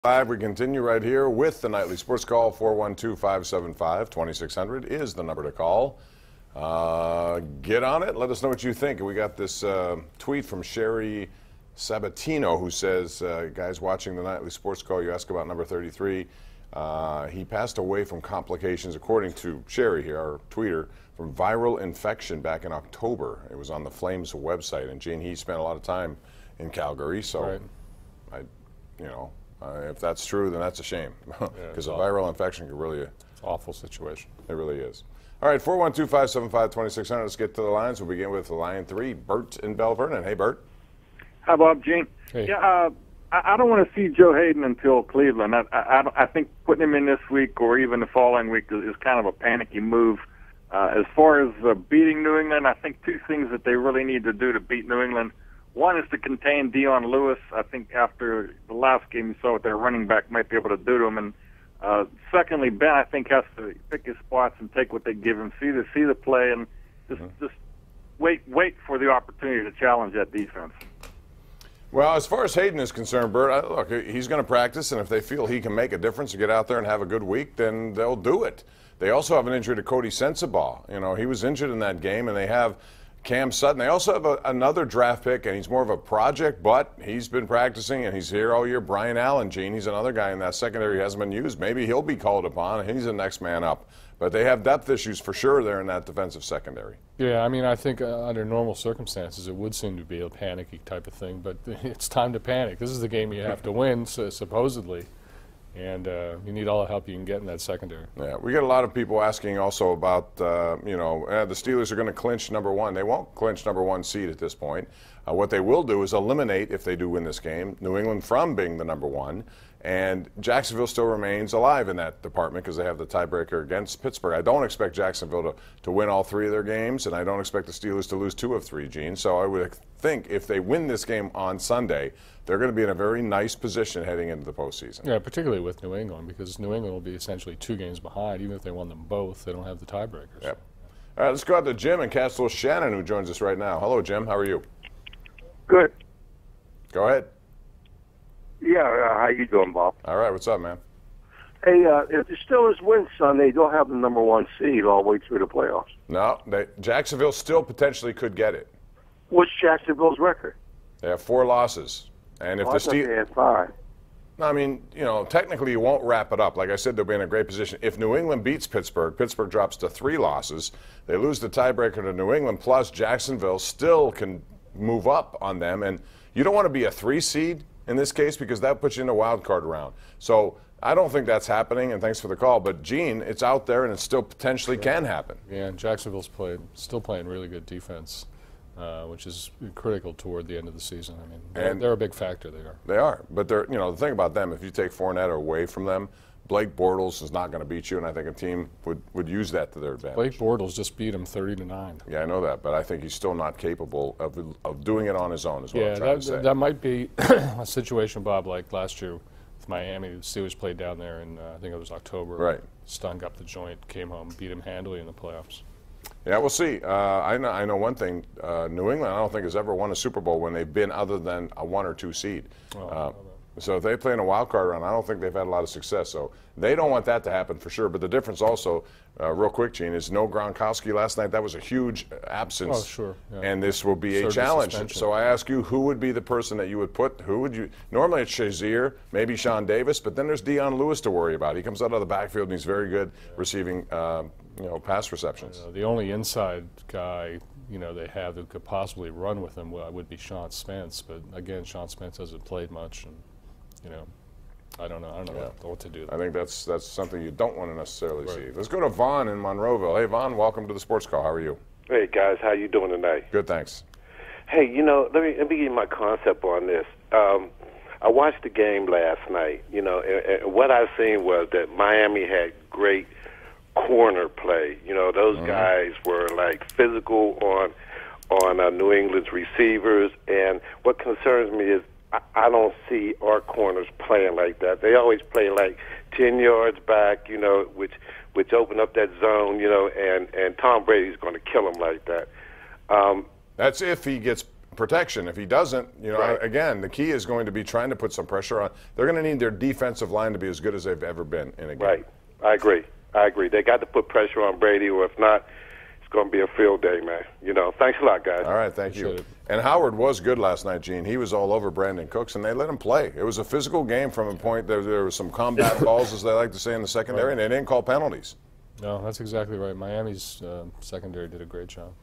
Live, we continue right here with the Nightly Sports Call. 412-575-2600 is the number to call. Get on it. Let us know what you think. We got this tweet from Sherry Sabatino who says, guys watching the Nightly Sports Call, you ask about number 33. He passed away from complications, according to Sherry here, our tweeter, from viral infection back in October. It was on the Flames website. And Gene, he spent a lot of time in Calgary, so right. If that's true, then that's a shame, because a viral infection could really, it's an awful situation. It really is. All right, 412-575-2600. Let's get to the lines. We'll begin with line 3, Bert in Bell Vernon. Hey, Bert. Hi, Bob. Gene. Hey. Yeah, I don't want to see Joe Hayden until Cleveland. I think putting him in this week or even the following week is kind of a panicky move. As far as beating New England, I think two things that they really need to do to beat New England. One is to contain Dion Lewis. I think after the last game, you saw what their running back might be able to do to him. And secondly, Ben, I think, has to pick his spots and take what they give him, see the play, and just wait for the opportunity to challenge that defense. Well, as far as Hayden is concerned, Bert, look, he's going to practice, and if they feel he can make a difference and get out there and have a good week, then they'll do it. They also have an injury to Cody Sensabaugh. You know, he was injured in that game, and they have Cam Sutton. They also have another draft pick, and he's more of a project, but he's been practicing, and he's here all year. Brian Allen, Gene, he's another guy in that secondary who hasn't been used. Maybe he'll be called upon. He's the next man up. But they have depth issues for sure there in that defensive secondary. Yeah, I mean, I think under normal circumstances it would seem to be a panicky type of thing, but it's time to panic. This is the game you have to win, supposedly. And you need all the help you can get in that secondary. Yeah, we get a lot of people asking also about, the Steelers are going to clinch number 1. They won't clinch number 1 seed at this point. What they will do is eliminate, if they do win this game, New England from being the number 1. And Jacksonville still remains alive in that department because they have the tiebreaker against Pittsburgh. I don't expect Jacksonville to win all 3 of their games, and I don't expect the Steelers to lose 2 of 3, Gene. So I would think if they win this game on Sunday, they're going to be in a very nice position heading into the postseason. Yeah, particularly with New England, because New England will be essentially 2 games behind. Even if they won them both, they don't have the tiebreakers. Yep. All right, let's go out to Jim in Castle Shannon, who joins us right now. Hello, Jim. How are you? Good. Go ahead. Yeah, how you doing, Bob? All right, what's up, man? Hey, if the Steelers win Sunday, they'll have the number 1 seed all the way through the playoffs. No, Jacksonville still potentially could get it. What's Jacksonville's record? They have 4 losses. And if I thought they had 5. I mean, technically you won't wrap it up. Like I said, they'll be in a great position. If New England beats Pittsburgh, Pittsburgh drops to 3 losses. They lose the tiebreaker to New England, plus Jacksonville still can move up on them. And you don't want to be a 3 seed in this case because that puts you in a wild card round. So I don't think that's happening, and thanks for the call. But, Gene, it's out there, and it still potentially can happen. Yeah, and Jacksonville's still playing really good defense, which is critical toward the end of the season. I mean, they're a big factor. They are. But the thing about them, if you take Fournette away from them, Blake Bortles is not going to beat you, and I think a team would use that to their advantage. Blake Bortles just beat him 30-9. Yeah, I know that, but I think he's still not capable of doing it on his own, is what I'm trying to say. That might be a situation, Bob, like last year with Miami. The Steelers played down there in, I think it was October. Right. Stunk up the joint, came home, beat him handily in the playoffs. Yeah, we'll see. I know one thing. New England, I don't think, has ever won a Super Bowl when they've been other than a 1 or 2 seed. So if they play in a wild card round, I don't think they've had a lot of success. So they don't want that to happen for sure. But the difference also, real quick, Gene, is no Gronkowski last night. That was a huge absence. Oh, sure. Yeah. And this will be a challenge. So I ask you, who would be the person that you would put? Who would you? Normally it's Shazier, maybe Sean Davis, but then there's Dion Lewis to worry about. He comes out of the backfield and he's very good receiving, pass receptions. The only inside guy they have that could possibly run with him would be Sean Spence. But again, Sean Spence hasn't played much, and I don't know what to do. I think that's something you don't want to necessarily see. Let's go to Vaughn in Monroeville. Hey, Vaughn, welcome to the Sports Call. How are you? Hey, guys. How you doing tonight? Good, thanks. Hey, let me give you my concept on this. I watched the game last night, and what I seen was that Miami had great corner play. Those guys were like physical on New England's receivers, and what concerns me is I don't see our corners playing like that. They always play like 10 yards back, which open up that zone, and Tom Brady's going to kill them like that. That's if he gets protection. If he doesn't, Right. again, the key is going to be trying to put some pressure on. They're going to need their defensive line to be as good as they've ever been in a game. Right. I agree. They got to put pressure on Brady, or if not, it's going to be a field day, man. Thanks a lot, guys. All right, thank you. Appreciate it. And Howard was good last night, Gene. He was all over Brandon Cooks, and they let him play. It was a physical game from a point. There was some combat balls, as they like to say, in the secondary, and they didn't call penalties. No, that's exactly right. Miami's secondary did a great job.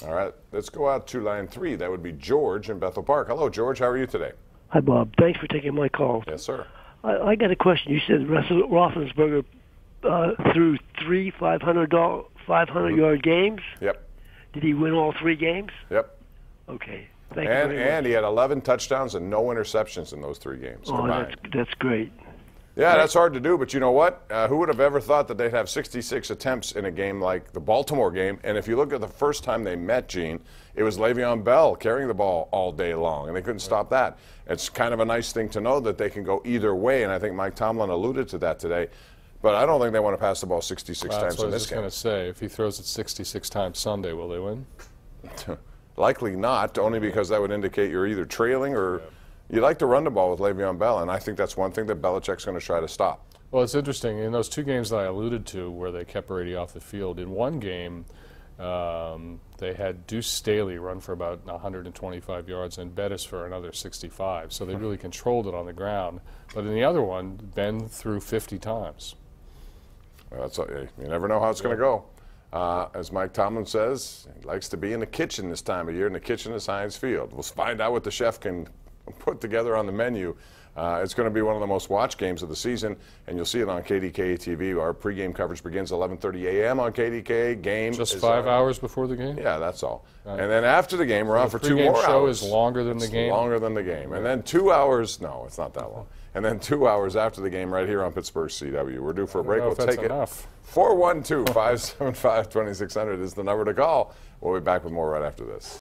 All right, let's go out to line 3. That would be George in Bethel Park. Hello, George. How are you today? Hi, Bob. Thanks for taking my call. Yes, sir. I got a question. You said Roethlisberger threw 3 500-yard games. Yep. Did he win all 3 games? Yep. Okay. Thank you very much. And he had 11 touchdowns and no interceptions in those 3 games combined. That's great. Yeah, that's hard to do, but you know what? Who would have ever thought that they'd have 66 attempts in a game like the Baltimore game? And if you look at the first time they met, Gene, it was Le'Veon Bell carrying the ball all day long, and they couldn't stop that. It's kind of a nice thing to know that they can go either way, and I think Mike Tomlin alluded to that today. But I don't think they want to pass the ball 66 times in this game. That's what I was just going to say. If he throws it 66 times Sunday, will they win? Likely not, only because that would indicate you're either trailing or you like to run the ball with Le'Veon Bell, and I think that's one thing that Belichick's going to try to stop. Well, it's interesting. In those 2 games that I alluded to where they kept Brady off the field, in one game they had Deuce Staley run for about 125 yards and Bettis for another 65. So they really controlled it on the ground. But in the other one, Ben threw 50 times. Well, you never know how it's going to go. As Mike Tomlin says, he likes to be in the kitchen this time of year, and the kitchen is Heinz Field. We'll find out what the chef can put together on the menu. It's going to be one of the most watched games of the season, and you'll see it on KDKA TV. Our pregame coverage begins 11:30 a.m. on KDKA. Game just 5 hours before the game? Yeah, that's all. And then after the game, we're on for 2 more hours. The show is longer than the game? Longer than the game. And then 2 hours, no, it's not that long. And then 2 hours after the game right here on Pittsburgh CW. We're due for a break. We'll take it. 412-575-2600 is the number to call. We'll be back with more right after this.